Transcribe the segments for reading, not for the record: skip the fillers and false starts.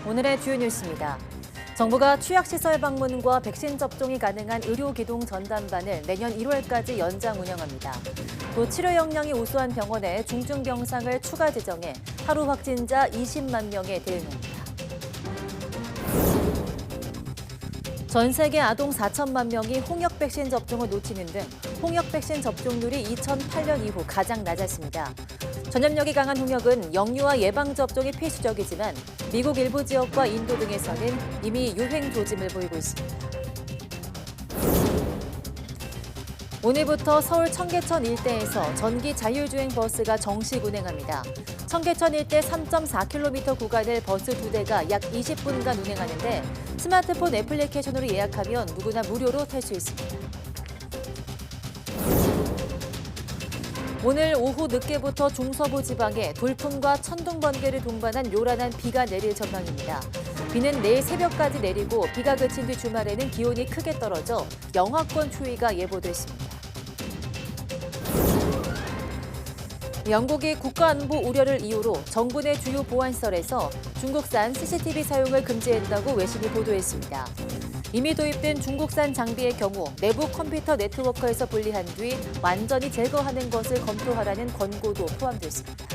오늘의 주요 뉴스입니다. 정부가 취약시설 방문과 백신 접종이 가능한 의료기동 전담반을 내년 1월까지 연장 운영합니다. 또 치료 역량이 우수한 병원에 중증병상을 추가 지정해 하루 확진자 20만 명에 대응합니다. 전 세계 아동 4천만 명이 홍역 백신 접종을 놓치는 등 홍역 백신 접종률이 2008년 이후 가장 낮았습니다. 전염력이 강한 홍역은 영유아 예방 접종이 필수적이지만 미국 일부 지역과 인도 등에서는 이미 유행 조짐을 보이고 있습니다. 오늘부터 서울 청계천 일대에서 전기 자율주행 버스가 정식 운행합니다. 청계천 일대 3.4km 구간을 버스 2대가 약 20분간 운행하는데 스마트폰 애플리케이션으로 예약하면 누구나 무료로 탈 수 있습니다. 오늘 오후 늦게부터 중서부 지방에 돌풍과 천둥 번개를 동반한 요란한 비가 내릴 전망입니다. 비는 내일 새벽까지 내리고 비가 그친 뒤 주말에는 기온이 크게 떨어져 영하권 추위가 예보됐습니다. 영국이 국가안보 우려를 이유로 정부 내 주요 보안시설에서 중국산 CCTV 사용을 금지했다고 외신이 보도했습니다. 이미 도입된 중국산 장비의 경우 내부 컴퓨터 네트워크에서 분리한 뒤 완전히 제거하는 것을 검토하라는 권고도 포함됐습니다.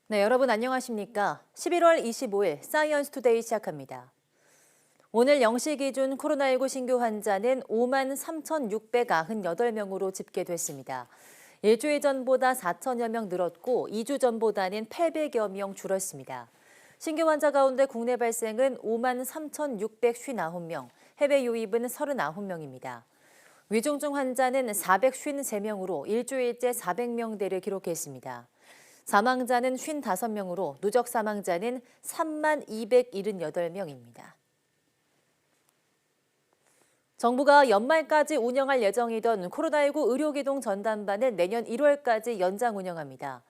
네, 여러분 안녕하십니까? 11월 25일 사이언스 투데이 시작합니다. 오늘 0시 기준 코로나19 신규 환자는 5만 3,698명으로 집계됐습니다. 일주일 전보다 4천여 명 늘었고 2주 전보다는 800여 명 줄었습니다. 신규 환자 가운데 국내 발생은 5만 3,659명, 해외 유입은 39명입니다. 위중증 환자는 453명으로 일주일째 400명대를 기록했습니다. 사망자는 55명으로 누적 사망자는 3만 278명입니다. 정부가 연말까지 운영할 예정이던 코로나19 의료기동 전담반을 내년 1월까지 연장 운영합니다.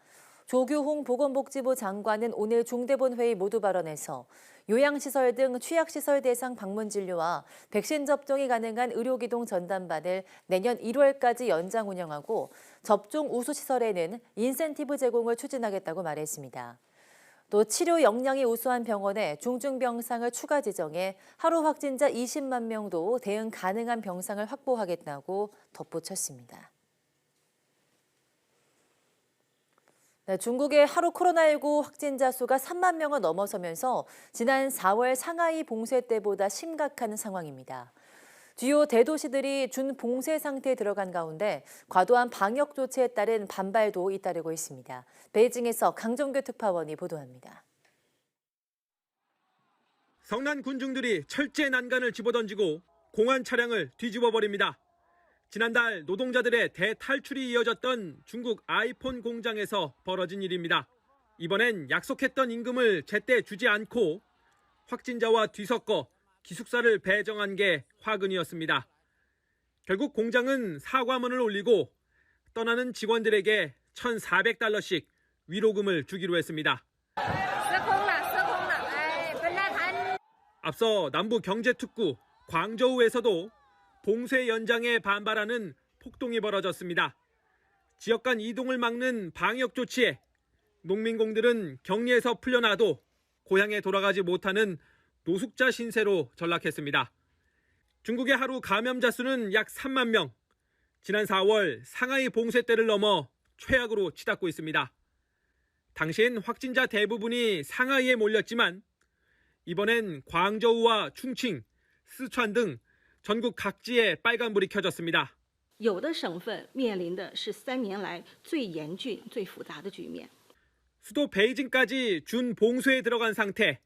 조규홍 보건복지부 장관은 오늘 중대본 회의 모두 발언에서 요양시설 등 취약시설 대상 방문 진료와 백신 접종이 가능한 의료기동 전담반을 내년 1월까지 연장 운영하고 접종 우수시설에는 인센티브 제공을 추진하겠다고 말했습니다. 또 치료 역량이 우수한 병원에 중증병상을 추가 지정해 하루 확진자 20만 명도 대응 가능한 병상을 확보하겠다고 덧붙였습니다. 네, 중국의 하루 코로나19 확진자 수가 3만 명을 넘어서면서 지난 4월 상하이 봉쇄 때보다 심각한 상황입니다. 주요 대도시들이 준봉쇄 상태에 들어간 가운데 과도한 방역 조치에 따른 반발도 잇따르고 있습니다. 베이징에서 강정규 특파원이 보도합니다. 성난 군중들이 철제 난간을 집어던지고 공안 차량을 뒤집어버립니다. 지난달 노동자들의 대탈출이 이어졌던 중국 아이폰 공장에서 벌어진 일입니다. 이번엔 약속했던 임금을 제때 주지 않고 확진자와 뒤섞어 기숙사를 배정한 게 화근이었습니다. 결국 공장은 사과문을 올리고 떠나는 직원들에게 $1,400씩 위로금을 주기로 했습니다. 앞서 남부 경제특구 광저우에서도 봉쇄 연장에 반발하는 폭동이 벌어졌습니다. 지역 간 이동을 막는 방역 조치에 농민공들은 격리에서 풀려나도 고향에 돌아가지 못하는 노숙자 신세로 전락했습니다. 중국의 하루 감염자 수는 약 3만 명. 지난 4월 상하이 봉쇄 때를 넘어 최악으로 치닫고 있습니다. 당시엔 확진자 대부분이 상하이에 몰렸지만 이번엔 광저우와 충칭, 스촨 등 전국 각지에 빨간불이 켜졌습니다. 有的省份面临的是3年来最严峻、最复杂的局面。 수도 베이징까지 준봉쇄에 들어간 상태.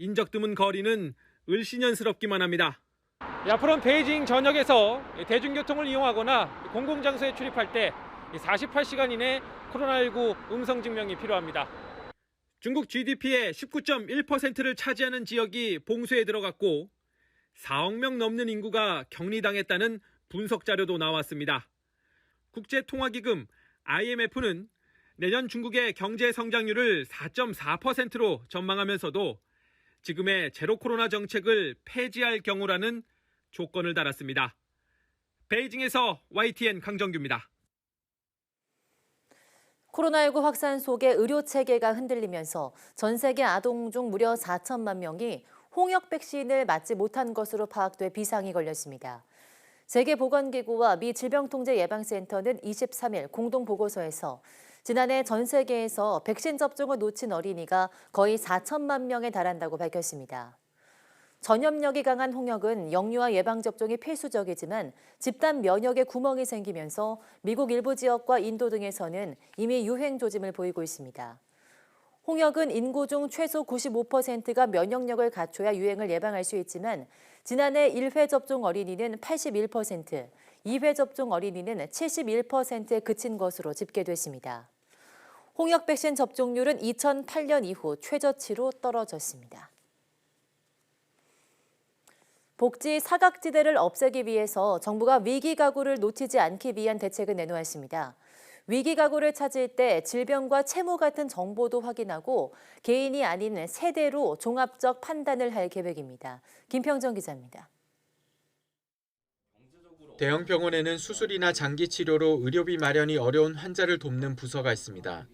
인적 드문 거리는 을씨년스럽기만 합니다. 앞으로는 베이징 전역에서 대중교통을 이용하거나 공공장소에 출입할 때 48시간 이내 코로나19 음성 증명이 필요합니다. 중국 GDP의 19.1%를 차지하는 지역이 봉쇄에 들어갔고 4억 명 넘는 인구가 격리당했다는 분석 자료도 나왔습니다. 국제통화기금 IMF는 내년 중국의 경제 성장률을 4.4%로 전망하면서도 지금의 제로 코로나 정책을 폐지할 경우라는 조건을 달았습니다. 베이징에서 YTN 강정규입니다. 코로나19 확산 속에 의료 체계가 흔들리면서 전 세계 아동 중 무려 4천만 명이 홍역 백신을 맞지 못한 것으로 파악돼 비상이 걸렸습니다. 세계보건기구와 미 질병통제예방센터는 23일 공동보고서에서 지난해 전 세계에서 백신 접종을 놓친 어린이가 거의 4천만 명에 달한다고 밝혔습니다. 전염력이 강한 홍역은 영유아 예방접종이 필수적이지만 집단 면역에 구멍이 생기면서 미국 일부 지역과 인도 등에서는 이미 유행 조짐을 보이고 있습니다. 홍역은 인구 중 최소 95%가 면역력을 갖춰야 유행을 예방할 수 있지만 지난해 1회 접종 어린이는 81%, 2회 접종 어린이는 71%에 그친 것으로 집계됐습니다. 홍역 백신 접종률은 2008년 이후 최저치로 떨어졌습니다. 복지 사각지대를 없애기 위해서 정부가 위기 가구를 놓치지 않기 위한 대책을 내놓았습니다. 위기 가구를 찾을 때 질병과 채무 같은 정보도 확인하고 개인이 아닌 세대로 종합적 판단을 할 계획입니다. 김평정 기자입니다. 대형 병원에는 수술이나 장기 치료로 의료비 마련이 어려운 환자를 돕는 부서가 있습니다.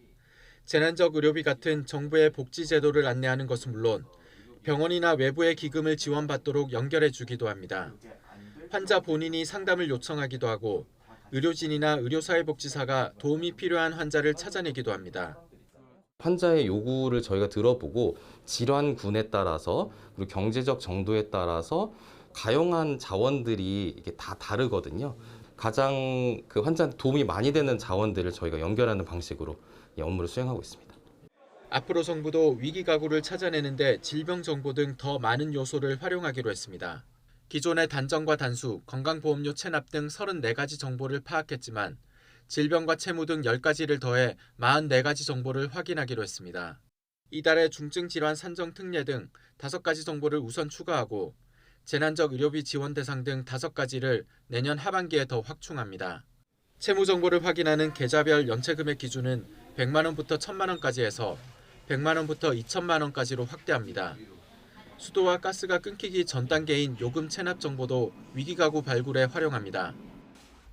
재난적 의료비 같은 정부의 복지 제도를 안내하는 것은 물론 병원이나 외부의 기금을 지원받도록 연결해 주기도 합니다. 환자 본인이 상담을 요청하기도 하고 의료진이나 의료사회복지사가 도움이 필요한 환자를 찾아내기도 합니다. 환자의 요구를 저희가 들어보고 질환군에 따라서 그리고 경제적 정도에 따라서 가용한 자원들이 이게 다 다르거든요. 가장 환자한테 도움이 많이 되는 자원들을 저희가 연결하는 방식으로 업무를 수행하고 있습니다. 앞으로 정부도 위기 가구를 찾아내는데 질병 정보 등 더 많은 요소를 활용하기로 했습니다. 기존의 단정과 단수, 건강보험료 체납 등 34가지 정보를 파악했지만 질병과 채무 등 10가지를 더해 44가지 정보를 확인하기로 했습니다. 이달에 중증 질환 산정 특례 등 5가지 정보를 우선 추가하고 재난적 의료비 지원 대상 등 5가지를 내년 하반기에 더 확충합니다. 채무 정보를 확인하는 계좌별 연체 금액 기준은 100만 원부터 1,000만 원까지 해서 100만 원부터 2천만 원까지로 확대합니다. 수도와 가스가 끊기기 전 단계인 요금 체납 정보도 위기가구 발굴에 활용합니다.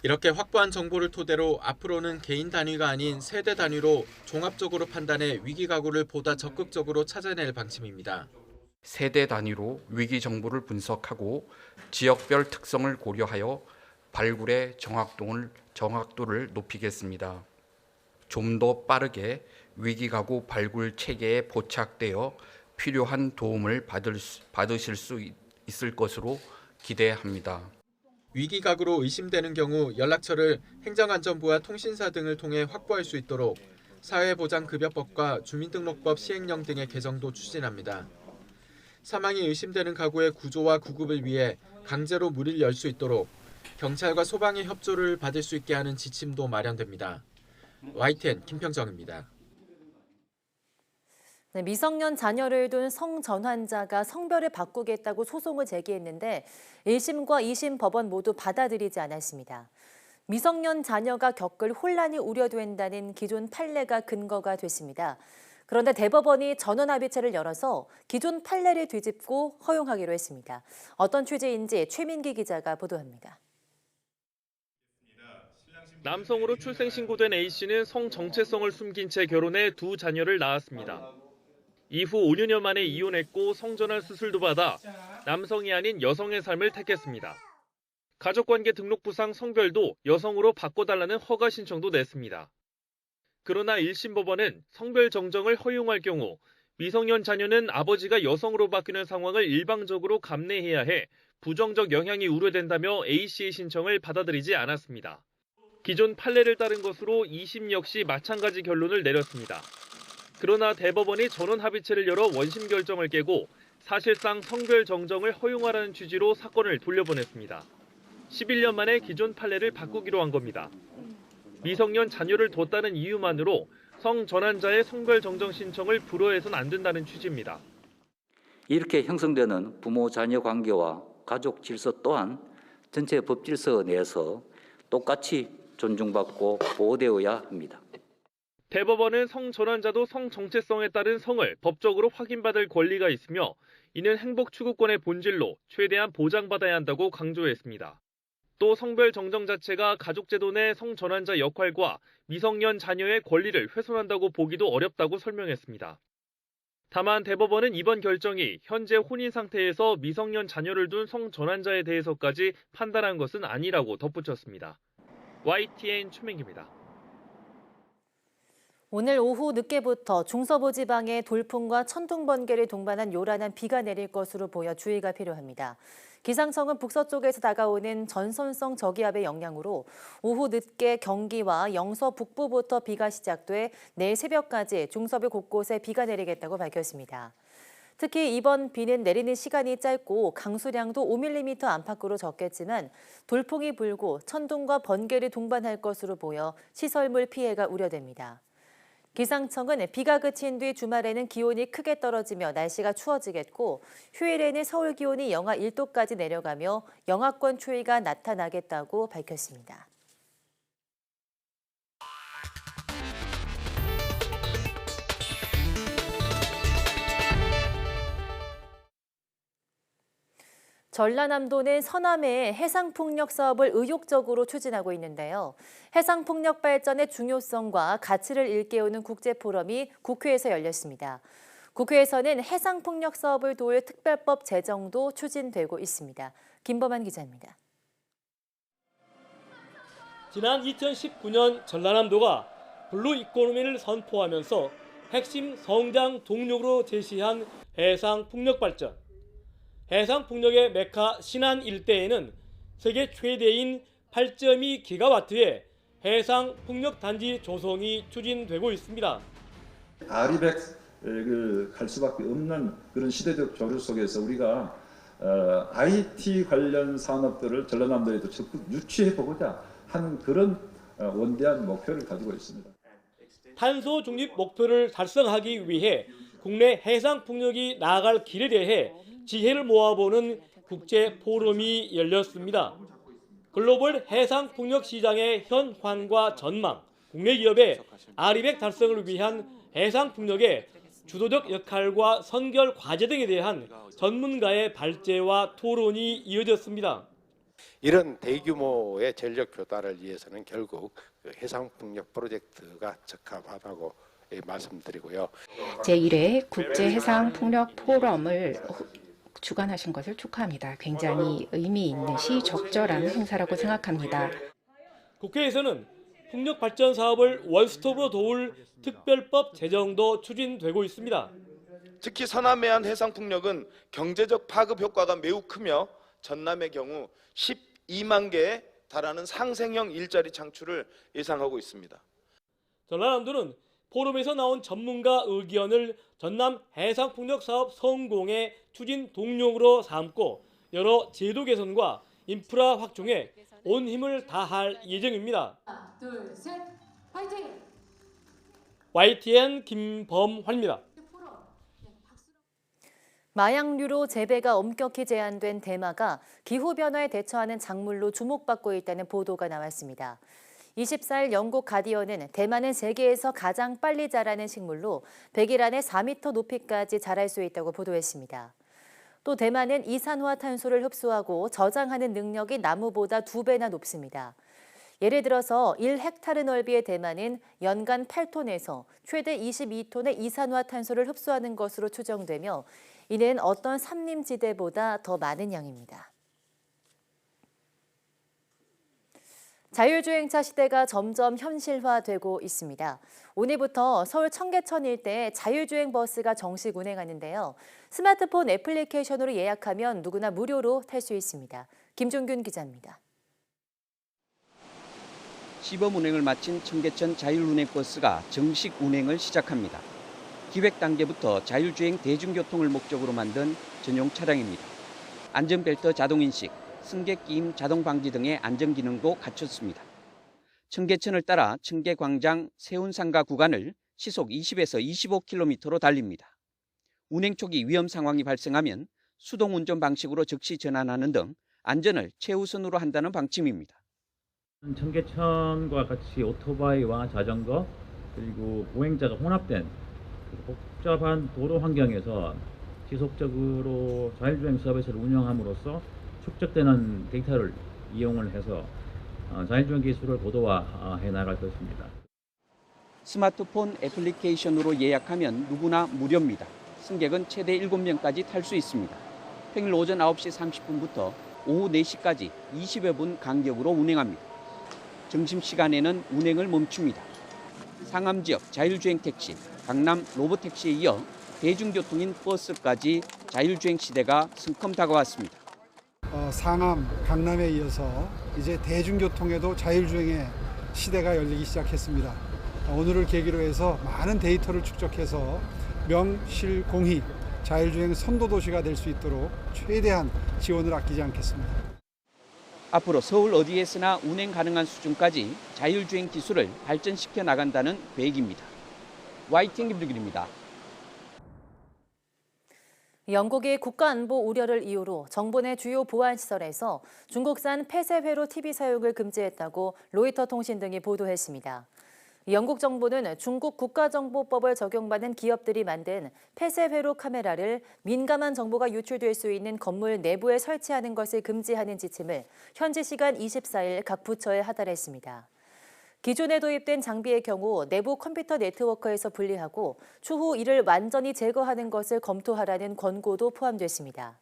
이렇게 확보한 정보를 토대로 앞으로는 개인 단위가 아닌 세대 단위로 종합적으로 판단해 위기가구를 보다 적극적으로 찾아낼 방침입니다. 세대 단위로 위기 정보를 분석하고 지역별 특성을 고려하여 발굴의 정확도를 높이겠습니다. 좀 더 빠르게 위기가구 발굴 체계에 포착되어 필요한 도움을 받으실 수 있을 것으로 기대합니다. 위기가구로 의심되는 경우 연락처를 행정안전부와 통신사 등을 통해 확보할 수 있도록 사회보장급여법과 주민등록법 시행령 등의 개정도 추진합니다. 사망이 의심되는 가구의 구조와 구급을 위해 강제로 문을 열 수 있도록 경찰과 소방의 협조를 받을 수 있게 하는 지침도 마련됩니다. YTN 김평정입니다. 네, 미성년 자녀를 둔 성전환자가 성별을 바꾸겠다고 소송을 제기했는데 1심과 2심 법원 모두 받아들이지 않았습니다. 미성년 자녀가 겪을 혼란이 우려된다는 기존 판례가 근거가 됐습니다. 그런데 대법원이 전원합의체를 열어서 기존 판례를 뒤집고 허용하기로 했습니다. 어떤 취지인지 최민기 기자가 보도합니다. 남성으로 출생신고된 A씨는 성 정체성을 숨긴 채 결혼해 두 자녀를 낳았습니다. 이후 5년여 만에 이혼했고 성전환 수술도 받아 남성이 아닌 여성의 삶을 택했습니다. 가족관계 등록부상 성별도 여성으로 바꿔달라는 허가 신청도 냈습니다. 그러나 1심 법원은 성별 정정을 허용할 경우 미성년 자녀는 아버지가 여성으로 바뀌는 상황을 일방적으로 감내해야 해 부정적 영향이 우려된다며 A씨의 신청을 받아들이지 않았습니다. 기존 판례를 따른 것으로 2심 역시 마찬가지 결론을 내렸습니다. 그러나 대법원이 전원 합의체를 열어 원심 결정을 깨고 사실상 성별 정정을 허용하라는 취지로 사건을 돌려보냈습니다. 11년 만에 기존 판례를 바꾸기로 한 겁니다. 미성년 자녀를 뒀다는 이유만으로 성전환자의 성별 정정 신청을 불허해서는 안 된다는 취지입니다. 이렇게 형성되는 부모-자녀 관계와 가족 질서 또한 전체 법 질서 내에서 똑같이 존중받고 보호되어야 합니다. 대법원은 성전환자도 성정체성에 따른 성을 법적으로 확인받을 권리가 있으며 이는 행복 추구권의 본질로 최대한 보장받아야 한다고 강조했습니다. 또 성별 정정 자체가 가족제도 내 성전환자 역할과 미성년 자녀의 권리를 훼손한다고 보기도 어렵다고 설명했습니다. 다만 대법원은 이번 결정이 현재 혼인 상태에서 미성년 자녀를 둔 성전환자에 대해서까지 판단한 것은 아니라고 덧붙였습니다. YTN 최민기입니다. 오늘 오후 늦게부터 중서부 지방에 돌풍과 천둥 번개를 동반한 요란한 비가 내릴 것으로 보여 주의가 필요합니다. 기상청은 북서쪽에서 다가오는 전선성 저기압의 영향으로 오후 늦게 경기와 영서 북부부터 비가 시작돼 내일 새벽까지 중서부 곳곳에 비가 내리겠다고 밝혔습니다. 특히 이번 비는 내리는 시간이 짧고 강수량도 5mm 안팎으로 적겠지만 돌풍이 불고 천둥과 번개를 동반할 것으로 보여 시설물 피해가 우려됩니다. 기상청은 비가 그친 뒤 주말에는 기온이 크게 떨어지며 날씨가 추워지겠고 휴일에는 서울 기온이 영하 1도까지 내려가며 영하권 추위가 나타나겠다고 밝혔습니다. 전라남도는 서남해의 해상풍력 사업을 의욕적으로 추진하고 있는데요. 해상풍력 발전의 중요성과 가치를 일깨우는 국제포럼이 국회에서 열렸습니다. 국회에서는 해상풍력 사업을 도울 특별법 제정도 추진되고 있습니다. 김범한 기자입니다. 지난 2019년 전라남도가 블루 이코노미를 선포하면서 핵심 성장 동력으로 제시한 해상풍력 발전. 해상풍력의 메카 신안 일대에는 세계 최대인 8.2기가와트의 해상풍력단지 조성이 추진되고 있습니다. 아리백을 갈 수밖에 없는 그런 시대적 조류 속에서 우리가 IT 관련 산업들을 전라남도에도 적극 유치해보고자 하는 그런 원대한 목표를 가지고 있습니다. 탄소 중립 목표를 달성하기 위해 국내 해상풍력이 나아갈 길에 대해 지혜를 모아보는 국제 포럼이 열렸습니다. 글로벌 해상풍력 시장의 현황과 전망, 국내 기업의 아리백 달성을 위한 해상풍력의 주도적 역할과 선결 과제 등에 대한 전문가의 발제와 토론이 이어졌습니다. 이런 대규모의 전력 교달을 위해서는 결국 해상풍력 프로젝트가 적합하다고 말씀드리고요. 제1회 국제해상풍력 포럼을 주관하신 것을 축하합니다. 굉장히 의미 있는 시적절한 행사라고 생각합니다. 국회에서는 풍력 발전 사업을 원스톱으로 도울 특별법 제정도 추진되고 있습니다. 특히 서남해안 해상풍력은 경제적 파급 효과가 매우 크며 전남의 경우 12만 개에 달하는 상생형 일자리 창출을 예상하고 있습니다. 전라남도는 포럼에서 나온 전문가 의견을 전남 해상풍력 사업 성공의 추진 동력으로 삼고 여러 제도 개선과 인프라 확충에 온 힘을 다할 예정입니다. 하나, 둘, 셋, 파이팅! YTN 김범환입니다. 마약류로 재배가 엄격히 제한된 대마가 기후변화에 대처하는 작물로 주목받고 있다는 보도가 나왔습니다. 24일 영국 가디언은 대마는 세계에서 가장 빨리 자라는 식물로 100일 안에 4m 높이까지 자랄 수 있다고 보도했습니다. 또 대마는 이산화탄소를 흡수하고 저장하는 능력이 나무보다 2배나 높습니다. 예를 들어서 1헥타르 넓이의 대마는 연간 8톤에서 최대 22톤의 이산화탄소를 흡수하는 것으로 추정되며 이는 어떤 산림지대보다 더 많은 양입니다. 자율주행차 시대가 점점 현실화되고 있습니다. 오늘부터 서울 청계천 일대에 자율주행 버스가 정식 운행하는데요. 스마트폰 애플리케이션으로 예약하면 누구나 무료로 탈 수 있습니다. 김종균 기자입니다. 시범 운행을 마친 청계천 자율운행버스가 정식 운행을 시작합니다. 기획 단계부터 자율주행 대중교통을 목적으로 만든 전용 차량입니다. 안전벨트 자동인식, 승객 끼임 자동 방지 등의 안전 기능도 갖췄습니다. 청계천을 따라 청계광장 세운상가 구간을 시속 20에서 25km로 달립니다. 운행 초기 위험 상황이 발생하면 수동 운전 방식으로 즉시 전환하는 등 안전을 최우선으로 한다는 방침입니다. 청계천과 같이 오토바이와 자전거 그리고 보행자가 혼합된 복잡한 도로 환경에서 지속적으로 자율주행 서비스를 운영함으로써 축적되는 데이터를 이용을 해서 자율주행 기술을 고도화해 나갈 것입니다. 스마트폰 애플리케이션으로 예약하면 누구나 무료입니다. 승객은 최대 7명까지 탈 수 있습니다. 평일 오전 9시 30분부터 오후 4시까지 20여 분 간격으로 운행합니다. 점심시간에는 운행을 멈춥니다. 상암 지역 자율주행 택시, 강남 로보택시에 이어 대중교통인 버스까지 자율주행 시대가 성큼 다가왔습니다. 상암, 강남에 이어서 이제 대중교통에도 자율주행의 시대가 열리기 시작했습니다. 오늘을 계기로 해서 많은 데이터를 축적해서 명실공히 자율주행 선도도시가 될 수 있도록 최대한 지원을 아끼지 않겠습니다. 앞으로 서울 어디에서나 운행 가능한 수준까지 자율주행 기술을 발전시켜 나간다는 계획입니다. YTN 김두길입니다. 영국이 국가안보 우려를 이유로 정부 내 주요 보안시설에서 중국산 폐쇄회로 TV 사용을 금지했다고 로이터 통신 등이 보도했습니다. 영국 정부는 중국 국가정보법을 적용받는 기업들이 만든 폐쇄회로 카메라를 민감한 정보가 유출될 수 있는 건물 내부에 설치하는 것을 금지하는 지침을 현지 시간 24일 각 부처에 하달했습니다. 기존에 도입된 장비의 경우 내부 컴퓨터 네트워크에서 분리하고 추후 이를 완전히 제거하는 것을 검토하라는 권고도 포함됐습니다.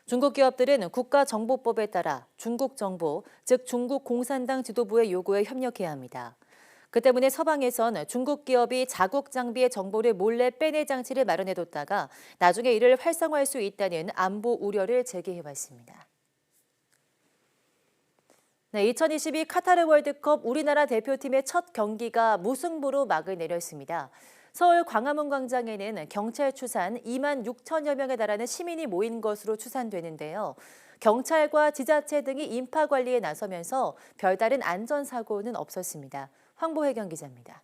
중국 기업들은 국가정보법에 따라 중국 정부, 즉 중국 공산당 지도부의 요구에 협력해야 합니다. 그 때문에 서방에선 중국 기업이 자국 장비의 정보를 몰래 빼낼 장치를 마련해뒀다가 나중에 이를 활성화할 수 있다는 안보 우려를 제기해왔습니다. 네, 2022 카타르 월드컵 우리나라 대표팀의 첫 경기가 무승부로 막을 내렸습니다. 서울 광화문 광장에는 경찰 추산 2만 6천여 명에 달하는 시민이 모인 것으로 추산되는데요. 경찰과 지자체 등이 인파 관리에 나서면서 별다른 안전사고는 없었습니다. 황보혜경 기자입니다.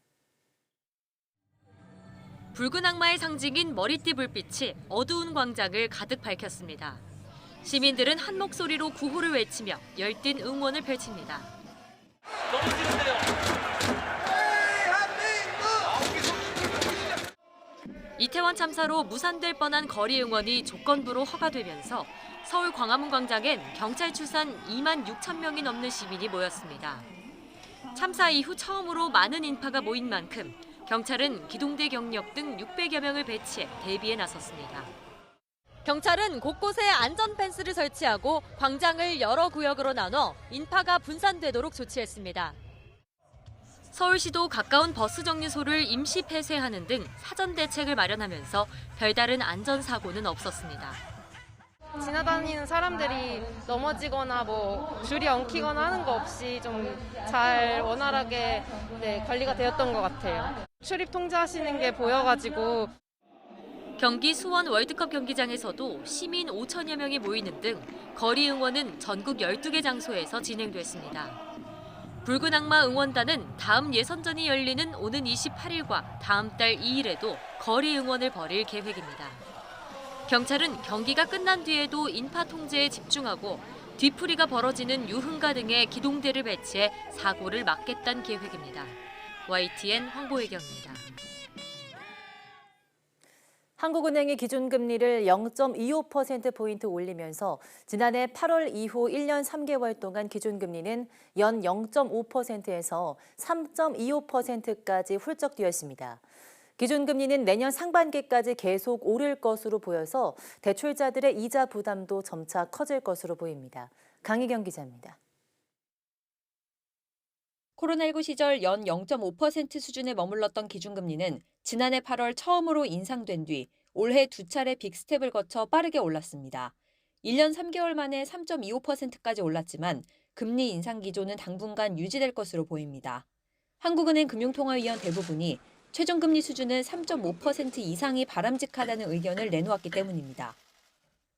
붉은 악마의 상징인 머리띠 불빛이 어두운 광장을 가득 밝혔습니다. 시민들은 한 목소리로 구호를 외치며 열띤 응원을 펼칩니다. 이태원 참사로 무산될 뻔한 거리 응원이 조건부로 허가되면서 서울 광화문 광장엔 경찰 추산 2만 6천 명이 넘는 시민이 모였습니다. 참사 이후 처음으로 많은 인파가 모인 만큼 경찰은 기동대 경력 등 600여 명을 배치해 대비에 나섰습니다. 경찰은 곳곳에 안전 펜스를 설치하고 광장을 여러 구역으로 나눠 인파가 분산되도록 조치했습니다. 서울시도 가까운 버스 정류소를 임시 폐쇄하는 등 사전 대책을 마련하면서 별다른 안전사고는 없었습니다. 지나다니는 사람들이 넘어지거나 줄이 엉키거나 하는 거 없이 좀 잘 원활하게 관리가 되었던 것 같아요. 출입 통제하시는 게 보여가지고. 경기 수원 월드컵 경기장에서도 시민 5천여 명이 모이는 등 거리 응원은 전국 12개 장소에서 진행됐습니다. 붉은 악마 응원단은 다음 예선전이 열리는 오는 28일과 다음 달 2일에도 거리 응원을 벌일 계획입니다. 경찰은 경기가 끝난 뒤에도 인파 통제에 집중하고 뒤풀이가 벌어지는 유흥가 등의 기동대를 배치해 사고를 막겠다는 계획입니다. YTN 황보혜경입니다. 한국은행이 기준금리를 0.25%포인트 올리면서 지난해 8월 이후 1년 3개월 동안 기준금리는 연 0.5%에서 3.25%까지 훌쩍 뛰었습니다. 기준금리는 내년 상반기까지 계속 오를 것으로 보여서 대출자들의 이자 부담도 점차 커질 것으로 보입니다. 강희경 기자입니다. 코로나19 시절 연 0.5% 수준에 머물렀던 기준금리는 지난해 8월 처음으로 인상된 뒤 올해 두 차례 빅스텝을 거쳐 빠르게 올랐습니다. 1년 3개월 만에 3.25%까지 올랐지만 금리 인상 기조는 당분간 유지될 것으로 보입니다. 한국은행 금융통화위원 대부분이 최종금리 수준은 3.5% 이상이 바람직하다는 의견을 내놓았기 때문입니다.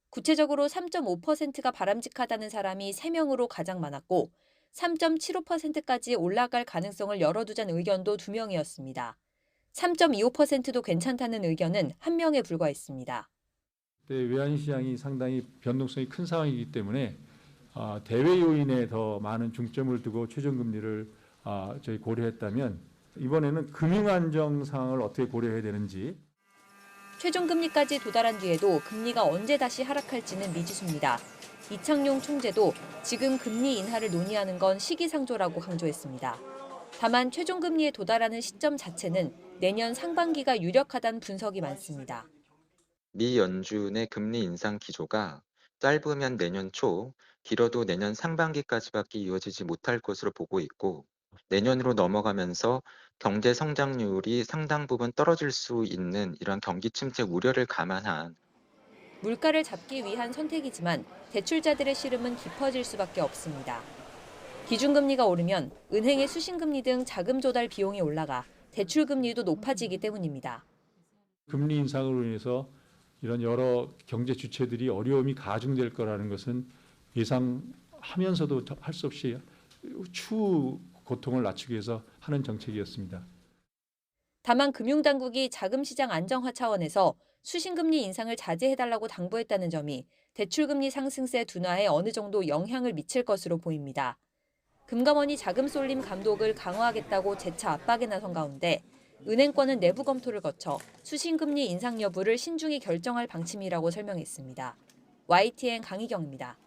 구체적으로 3.5%가 바람직하다는 사람이 3명으로 가장 많았고 3.75%까지 올라갈 가능성을 열어두자는 의견도 2명이었습니다. 3.25%도 괜찮다는 의견은 1명에 불과했습니다. 외환시장이 상당히 변동성이 큰 상황이기 때문에 대외 요인에 더 많은 중점을 두고 최종금리를 저희 고려했다면 이번에는 금융 안정 상황을 어떻게 고려해야 되는지. 최종금리까지 도달한 뒤에도 금리가 언제 다시 하락할지는 미지수입니다. 이창용 총재도 지금 금리 인하를 논의하는 건 시기상조라고 강조했습니다. 다만 최종금리에 도달하는 시점 자체는 내년 상반기가 유력하다는 분석이 많습니다. 미 연준의 금리 인상 기조가 짧으면 내년 초, 길어도 내년 상반기까지밖에 이어지지 못할 것으로 보고 있고 내년으로 넘어가면서 경제 성장률이 상당 부분 떨어질 수 있는 이런 경기 침체 우려를 감안한 물가를 잡기 위한 선택이지만 대출자들의 시름은 깊어질 수밖에 없습니다. 기준금리가 오르면 은행의 수신금리 등 자금 조달 비용이 올라가 대출금리도 높아지기 때문입니다. 금리 인상으로 인해서 이런 여러 경제 주체들이 어려움이 가중될 거라는 것은 예상하면서도 할 수 없이 추후 고통을 낮추기 위해서 하는 정책이었습니다. 다만 금융당국이 자금시장 안정화 차원에서 수신금리 인상을 자제해달라고 당부했다는 점이 대출금리 상승세 둔화에 어느 정도 영향을 미칠 것으로 보입니다. 금감원이 자금 쏠림 감독을 강화하겠다고 재차 압박에 나선 가운데 은행권은 내부 검토를 거쳐 수신금리 인상 여부를 신중히 결정할 방침이라고 설명했습니다. YTN 강희경입니다.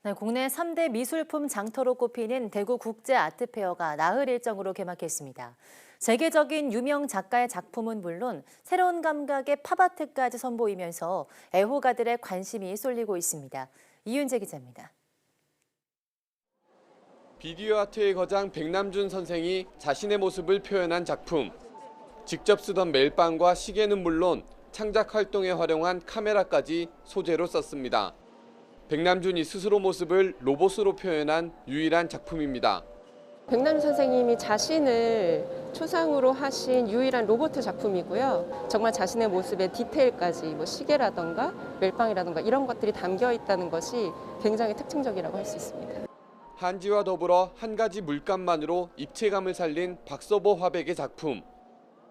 네, 국내 3대 미술품 장터로 꼽히는 대구 국제 아트페어가 나흘 일정으로 개막했습니다. 세계적인 유명 작가의 작품은 물론 새로운 감각의 팝아트까지 선보이면서 애호가들의 관심이 쏠리고 있습니다. 이윤재 기자입니다. 비디오 아트의 거장 백남준 선생이 자신의 모습을 표현한 작품. 직접 쓰던 멜빵과 시계는 물론 창작 활동에 활용한 카메라까지 소재로 썼습니다. 백남준이 스스로 모습을 로봇으로 표현한 유일한 작품입니다. 백남준 선생님이 자신을 초상으로 하신 유일한 로봇 작품이고요. 정말 자신의 모습의 디테일까지 뭐 시계라던가 멜빵이라던가 이런 것들이 담겨 있다는 것이 굉장히 특징적이라고 할 수 있습니다. 한지와 더불어 한 가지 물감만으로 입체감을 살린 박서보 화백의 작품.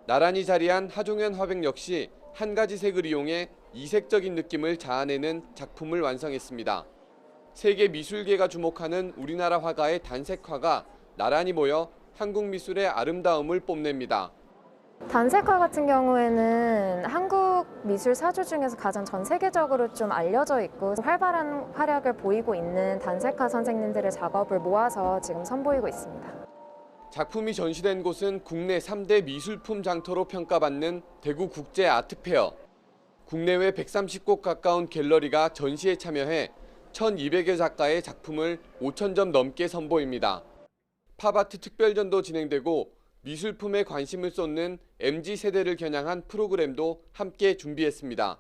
나란히 자리한 하종현 화백 역시 한 가지 색을 이용해 이색적인 느낌을 자아내는 작품을 완성했습니다. 세계 미술계가 주목하는 우리나라 화가의 단색화가 나란히 모여 한국 미술의 아름다움을 뽐냅니다. 단색화 같은 경우에는 한국 미술 사주 중에서 가장 전 세계적으로 좀 알려져 있고 활발한 활약을 보이고 있는 단색화 선생님들의 작업을 모아서 지금 선보이고 있습니다. 작품이 전시된 곳은 국내 3대 미술품 장터로 평가받는 대구 국제 아트페어. 국내외 130곳 가까운 갤러리가 전시에 참여해 1,200여 작가의 작품을 5,000점 넘게 선보입니다. 팝아트 특별전도 진행되고 미술품에 관심을 쏟는 MZ세대를 겨냥한 프로그램도 함께 준비했습니다.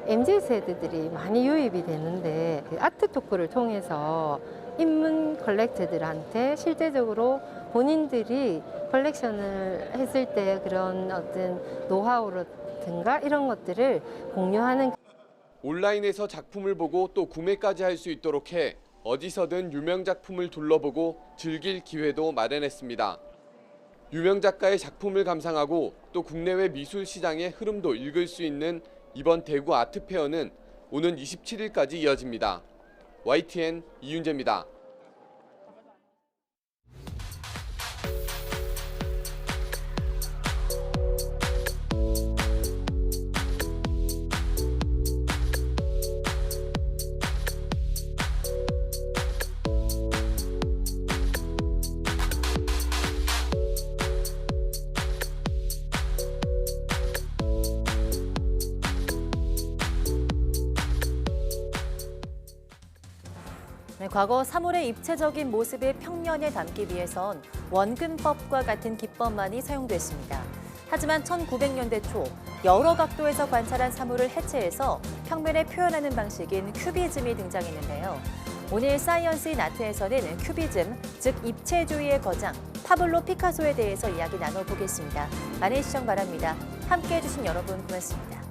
MZ세대들이 많이 유입이 되는데 아트 토크를 통해서 입문 컬렉터들한테 실제적으로 본인들이 컬렉션을 했을 때 그런 어떤 노하우라든가 이런 것들을 공유하는 온라인에서 작품을 보고 또 구매까지 할 수 있도록 해 어디서든 유명 작품을 둘러보고 즐길 기회도 마련했습니다. 유명 작가의 작품을 감상하고 또 국내외 미술 시장의 흐름도 읽을 수 있는 이번 대구 아트페어는 오는 27일까지 이어집니다. YTN 이윤재입니다. 네, 과거 사물의 입체적인 모습을 평면에 담기 위해선 원근법과 같은 기법만이 사용됐습니다. 하지만 1900년대 초 여러 각도에서 관찰한 사물을 해체해서 평면에 표현하는 방식인 큐비즘이 등장했는데요. 오늘 사이언스인 아트에서는 큐비즘, 즉 입체주의의 거장 파블로 피카소에 대해서 이야기 나눠보겠습니다. 많은 시청 바랍니다. 함께해 주신 여러분 고맙습니다.